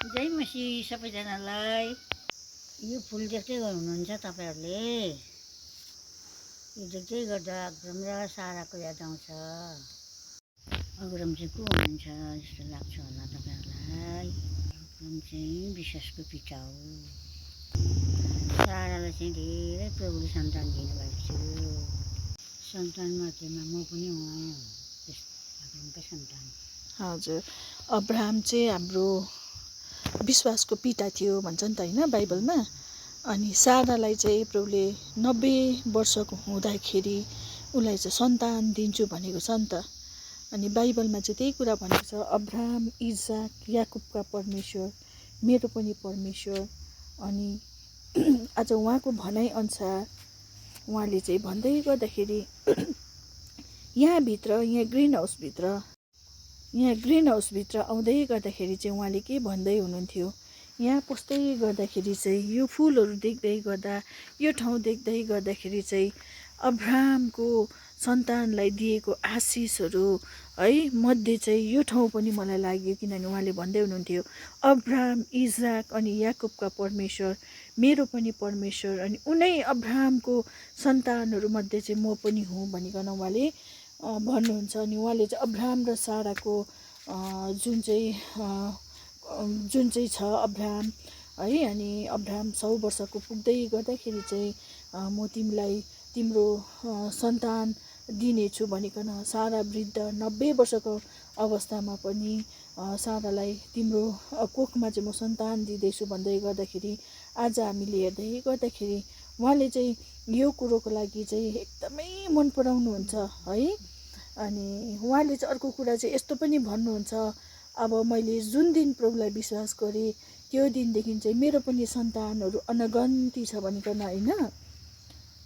जय मसी सबैजनालाई। यो फुल देख्दै गर्नुहुन्छ तपाईँहरूले। यो देख्दै गर्दा अग्रम र साराको याद आउँछ। अग्रम चाहिँ को हुनुहुन्छ जस्तो लाग्छ होला तपाईँहरूलाई। अग्रम चाहिँ विश्वासको पिता हो। सारालाई चाहिँ धेरै प्रभुले सन्तान दिनुभएको थियो। सन्तान मध्येमा म पनि हुँ। अग्रमकै सन्तान। हजुर, अब्राहम चाहिँ हाम्रो विश्वासको पिता थियो भन्छ नि त होइन बाइबलमा। अनि सारालाई चाहिँ प्रभुले 90 वर्षको हुँदाखेरि उसलाई चाहिँ सन्तान दिन्छु भनेको छ नि त। अनि बाइबलमा चाहिँ त्यही कुरा भनेको छ, अब्राहम, इजाक, याकुबका परमेश्वर, मेरो पनि परमेश्वर। अनि आज उहाँको भनाइअनुसार उहाँले चाहिँ भन्दै गर्दाखेरि यहाँ ग्रिन हाउसभित्र आउँदै गर्दाखेरि चाहिँ उहाँले के भन्दै हुनुहुन्थ्यो, यहाँ पस्दै गर्दाखेरि चाहिँ यो फुलहरू देख्दै गर्दा, यो ठाउँ देख्दै गर्दाखेरि चाहिँ अब्राहमको सन्तानलाई दिएको आशिषहरू है मध्ये चाहिँ यो ठाउँ पनि मलाई लाग्यो। किनभने उहाँले भन्दै हुनुहुन्थ्यो, अब्राहम, इजाक अनि याकुबका परमेश्वर, मेरो पनि परमेश्वर, अनि उनै अब्राहमको सन्तानहरूमध्ये चाहिँ म पनि हुँ भनिकन उहाँले भन्नुहुन्छ। अनि उहाँले चाहिँ अब्राहम र साराको जुन चाहिँ छ अब्राहम है, अनि अब्राहम 100 वर्षको पुग्दै गर्दाखेरि चाहिँ म तिमीलाई तिम्रो सन्तान दिनेछु भनिकन सारा वृद्ध 90 वर्षको अवस्थामा पनि सारालाई तिम्रो कोखमा चाहिँ म सन्तान दिँदैछु भन्दै गर्दाखेरि आज हामीले हेर्दै गर्दाखेरि उहाँले चाहिँ यो कुरोको लागि चाहिँ एकदमै मन पराउनुहुन्छ है। अनि उहाँले चाहिँ अर्को कुरा चाहिँ यस्तो पनि भन्नुहुन्छ, अब मैले जुन दिन प्रभुलाई विश्वास गरेँ त्यो दिनदेखि चाहिँ मेरो पनि सन्तानहरू अनगन्ती छ भनिकन होइन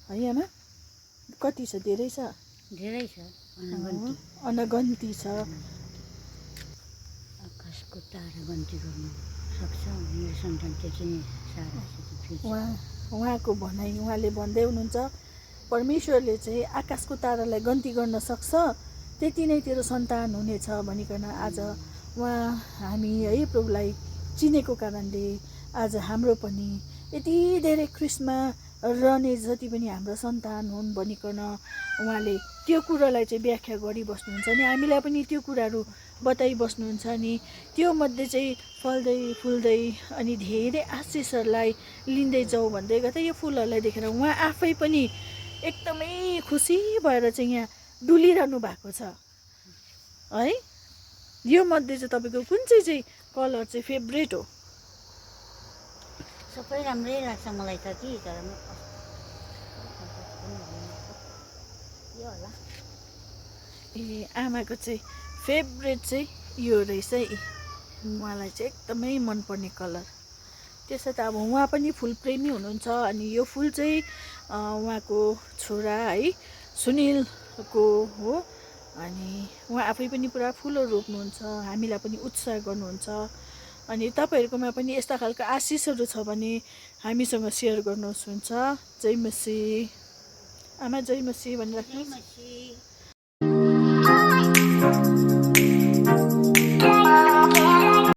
है आमा। कति छ? धेरै छ, धेरै छ, अनगन्ती छ। आकाशको तारा गन्ती गर्नु सक्छ मेरो सन्तान। त्यो चाहिँ सारा उहाँको भनाइ, उहाँले भन्दै हुनुहुन्छ, परमेश्वरले चाहिँ आकाशको तारालाई गन्ती गर्न सक्छ, त्यति नै तेरो सन्तान हुनेछ भनिकन आज हामी है प्रभुलाई चिनेको कारणले आज हाम्रो पनि यति धेरै ख्रिस्टमा रहने जति पनि हाम्रो सन्तान हुन् भनिकन उहाँले त्यो कुरालाई चाहिँ व्याख्या गरिबस्नुहुन्छ। अनि हामीलाई पनि त्यो कुराहरू बताइबस्नुहुन्छ। अनि त्यो मध्ये चाहिँ फल्दै फुल्दै अनि धेरै आशिषहरूलाई लिँदै जाउँ भन्दै गर्दा यो फुलहरूलाई देखेर उहाँ आफै पनि एकदमै खुसी भएर चाहिँ यहाँ डुलिरहनु भएको छ है। यो मध्ये चाहिँ तपाईँको कुन चाहिँ कलर चाहिँ फेभरेट हो? सबै राम्रै लाग्छ मलाई त कि, तर यो होला। ए आमाको चाहिँ फेभरेट चाहिँ यो रहेछ है, उहाँलाई चाहिँ एकदमै मनपर्ने कलर। त्यसै त अब उहाँ पनि फुलप्रेमी हुनुहुन्छ। अनि यो फुल चाहिँ उहाँको छोरा है सुनिलको हो। अनि उहाँ आफै पनि पुरा फुलहरू रोप्नुहुन्छ, हामीलाई पनि उत्साह गर्नुहुन्छ। अनि तपाईँहरूकोमा पनि यस्ता खालको आशिषहरू छ भने हामीसँग सेयर गर्नुहोस्। हुन्छ। जय मसी आमा, जय मसी भनिराख्नुहोस्।